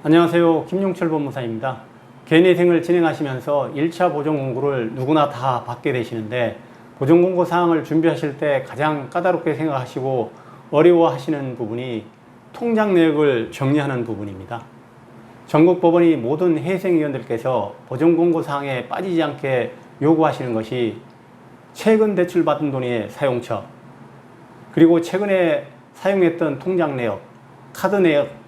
안녕하세요. 김용철 법무사입니다. 개인회생을 진행하시면서 1차 보전공고를 누구나 다 받게 되시는데 보전공고 사항을 준비하실 때 가장 까다롭게 생각하시고 어려워하시는 부분이 통장 내역을 정리하는 부분입니다. 전국 법원이 모든 회생위원들께서 보전공고 사항에 빠지지 않게 요구하시는 것이 최근 대출받은 돈의 사용처, 그리고 최근에 사용했던 통장 내역, 카드 내역,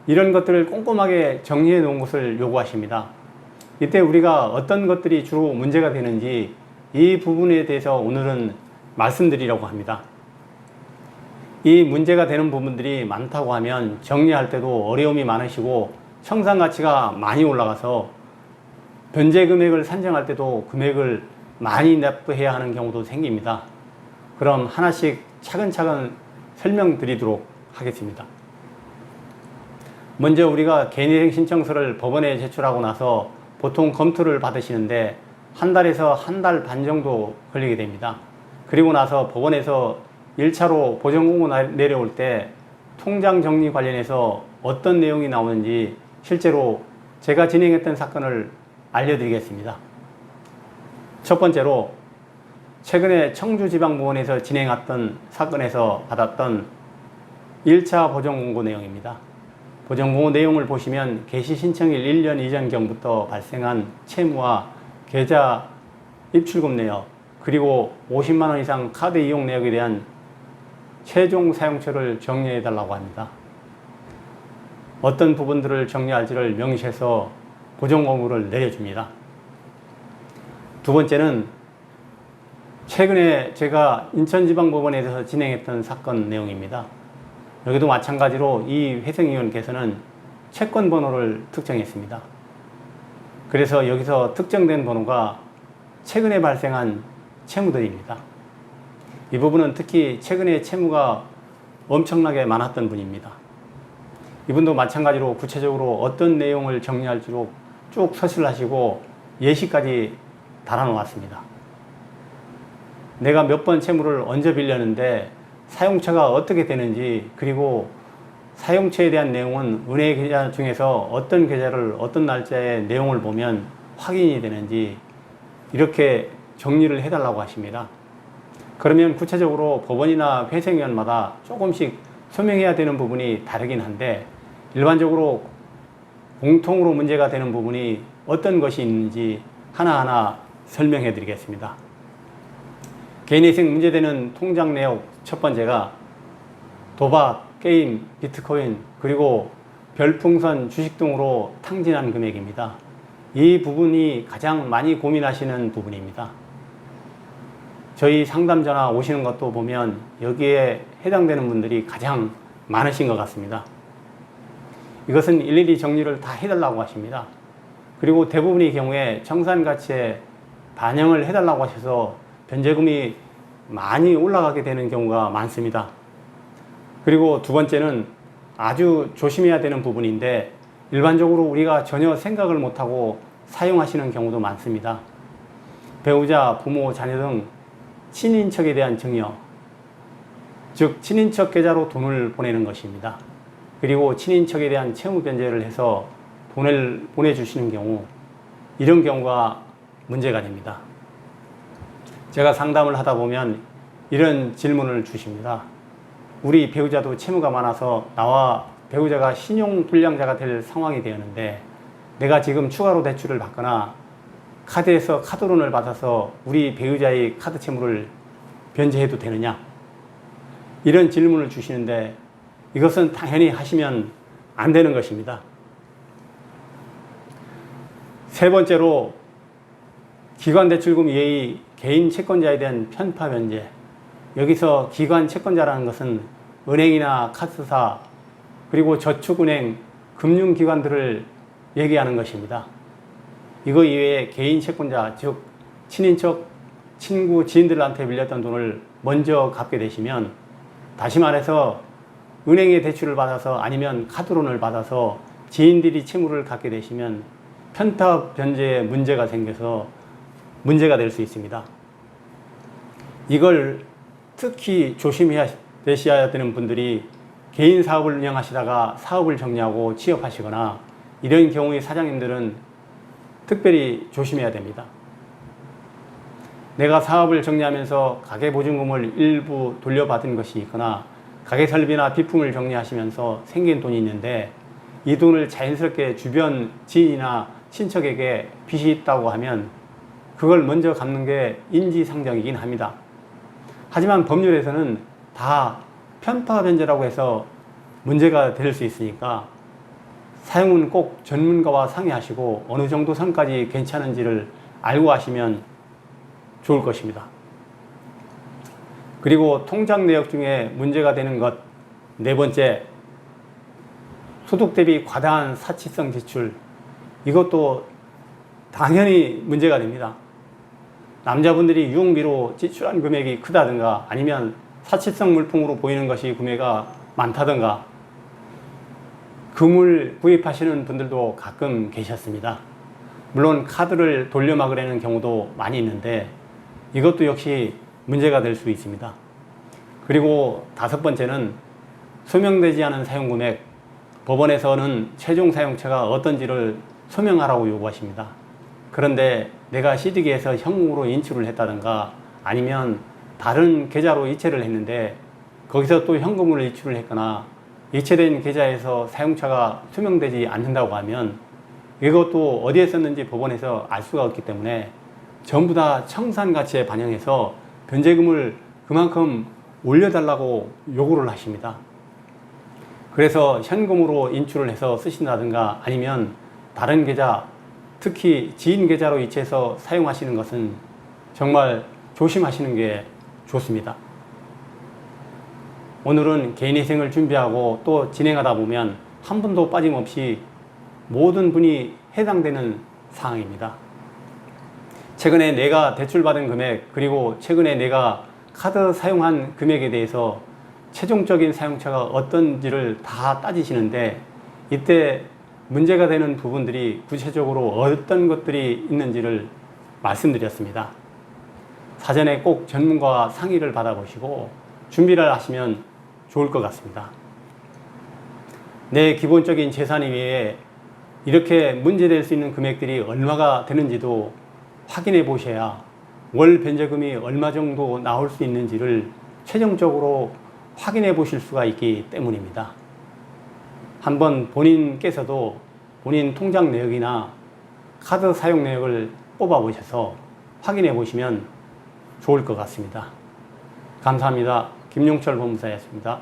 이런 것들을 꼼꼼하게 정리해 놓은 것을 요구하십니다. 이때 우리가 어떤 것들이 주로 문제가 되는지 이 부분에 대해서 오늘은 말씀드리려고 합니다. 이 문제가 되는 부분들이 많다고 하면 정리할 때도 어려움이 많으시고 청산 가치가 많이 올라가서 변제 금액을 산정할 때도 금액을 많이 납부해야 하는 경우도 생깁니다. 그럼 하나씩 차근차근 설명드리도록 하겠습니다. 먼저 우리가 개인회생 신청서를 법원에 제출하고 나서 보통 검토를 받으시는데 한 달에서 한 달 반 정도 걸리게 됩니다. 그리고 나서 법원에서 1차로 보전공고 내려올 때 통장 정리 관련해서 어떤 내용이 나오는지 실제로 제가 진행했던 사건을 알려드리겠습니다. 첫 번째로 최근에 청주지방법원에서 진행했던 사건에서 받았던 1차 보전공고 내용입니다. 보전공고 내용을 보시면 개시 신청일 1년 이전경부터 발생한 채무와 계좌 입출금 내역, 그리고 50만 원 이상 카드 이용 내역에 대한 최종 사용처를 정리해 달라고 합니다. 어떤 부분들을 정리할지를 명시해서 보전공고를 내려줍니다. 두 번째는 최근에 제가 인천지방법원에서 진행했던 사건 내용입니다. 여기도 마찬가지로 이 회생위원께서는 채권 번호를 특정했습니다. 그래서 여기서 특정된 번호가 최근에 발생한 채무들입니다. 이 부분은 특히 최근에 채무가 엄청나게 많았던 분입니다. 이분도 마찬가지로 구체적으로 어떤 내용을 정리할지로 쭉 서술을 하시고 예시까지 달아놓았습니다. 내가 몇 번 채무를 언제 빌렸는데 사용처가 어떻게 되는지, 그리고 사용처에 대한 내용은 은행 계좌 중에서 어떤 계좌를 어떤 날짜에 내용을 보면 확인이 되는지 이렇게 정리를 해달라고 하십니다. 그러면 구체적으로 법원이나 회생위원마다 조금씩 소명해야 되는 부분이 다르긴 한데 일반적으로 공통으로 문제가 되는 부분이 어떤 것이 있는지 하나하나 설명해 드리겠습니다. 개인회생 문제되는 통장 내역 첫 번째가 도박, 게임, 비트코인, 그리고 별풍선, 주식 등으로 탕진한 금액입니다. 이 부분이 가장 많이 고민하시는 부분입니다. 저희 상담 전화 오시는 것도 보면 여기에 해당되는 분들이 가장 많으신 것 같습니다. 이것은 일일이 정리를 다 해달라고 하십니다. 그리고 대부분의 경우에 청산 가치에 반영을 해달라고 하셔서 변제금이 많이 올라가게 되는 경우가 많습니다. 그리고 두 번째는 아주 조심해야 되는 부분인데 일반적으로 우리가 전혀 생각을 못하고 사용하시는 경우도 많습니다. 배우자, 부모, 자녀 등 친인척에 대한 증여, 즉 친인척 계좌로 돈을 보내는 것입니다. 그리고 친인척에 대한 채무 변제를 해서 돈을 보내주시는 경우, 이런 경우가 문제가 됩니다. 제가 상담을 하다 보면 이런 질문을 주십니다. 우리 배우자도 채무가 많아서 나와 배우자가 신용불량자가 될 상황이 되었는데 내가 지금 추가로 대출을 받거나 카드에서 카드론을 받아서 우리 배우자의 카드 채무를 변제해도 되느냐? 이런 질문을 주시는데 이것은 당연히 하시면 안 되는 것입니다. 세 번째로 기관대출금 외의 개인 채권자에 대한 편파 변제. 여기서 기관 채권자라는 것은 은행이나 카드사, 그리고 저축은행, 금융기관들을 얘기하는 것입니다. 이거 이외에 개인 채권자, 즉 친인척, 친구, 지인들한테 빌렸던 돈을 먼저 갚게 되시면, 다시 말해서 은행에 대출을 받아서 아니면 카드론을 받아서 지인들이 채무를 갖게 되시면 편파 변제에 문제가 생겨서 문제가 될 수 있습니다. 이걸 특히 조심해야 되셔야 되는 분들이 개인 사업을 운영하시다가 사업을 정리하고 취업하시거나 이런 경우의 사장님들은 특별히 조심해야 됩니다. 내가 사업을 정리하면서 가계보증금을 일부 돌려받은 것이 있거나 가게 설비나 비품을 정리하시면서 생긴 돈이 있는데 이 돈을 자연스럽게 주변 지인이나 친척에게 빚이 있다고 하면 그걸 먼저 갚는 게 인지상정이긴 합니다. 하지만 법률에서는 다 편파변제라고 해서 문제가 될 수 있으니까 사용은 꼭 전문가와 상의하시고 어느 정도 선까지 괜찮은지를 알고 하시면 좋을 것입니다. 그리고 통장 내역 중에 문제가 되는 것, 네 번째, 소득 대비 과다한 사치성 지출. 이것도 당연히 문제가 됩니다. 남자분들이 유흥비로 지출한 금액이 크다든가 아니면 사치성 물품으로 보이는 것이 구매가 많다든가 금을 구입하시는 분들도 가끔 계셨습니다. 물론 카드를 돌려막으려는 경우도 많이 있는데 이것도 역시 문제가 될 수 있습니다. 그리고 다섯 번째는 소명되지 않은 사용금액. 법원에서는 최종 사용처가 어떤지를 소명하라고 요구하십니다. 그런데 내가 CD기에서 현금으로 인출을 했다든가 아니면 다른 계좌로 이체를 했는데 거기서 또 현금으로 이출을 했거나 이체된 계좌에서 사용처가 소명되지 않는다고 하면 이것도 어디에 썼는지 법원에서 알 수가 없기 때문에 전부 다 청산가치에 반영해서 변제금을 그만큼 올려달라고 요구를 하십니다. 그래서 현금으로 인출을 해서 쓰신다든가 아니면 다른 계좌, 특히 지인 계좌로 이체해서 사용하시는 것은 정말 조심하시는 게 좋습니다. 오늘은 개인회생을 준비하고 또 진행하다 보면 한 분도 빠짐없이 모든 분이 해당되는 사항입니다. 최근에 내가 대출받은 금액 그리고 최근에 내가 카드 사용한 금액에 대해서 최종적인 사용처가 어떤지를 다 따지시는데 이때 문제가 되는 부분들이 구체적으로 어떤 것들이 있는지를 말씀드렸습니다. 사전에 꼭 전문가와 상의를 받아보시고 준비를 하시면 좋을 것 같습니다. 내 기본적인 재산 이외에 이렇게 문제될 수 있는 금액들이 얼마가 되는지도 확인해 보셔야 월 변제금이 얼마 정도 나올 수 있는지를 최종적으로 확인해 보실 수가 있기 때문입니다. 한번 본인께서도 본인 통장 내역이나 카드 사용 내역을 뽑아 보셔서 확인해 보시면 좋을 것 같습니다. 감사합니다. 김용철 법무사였습니다.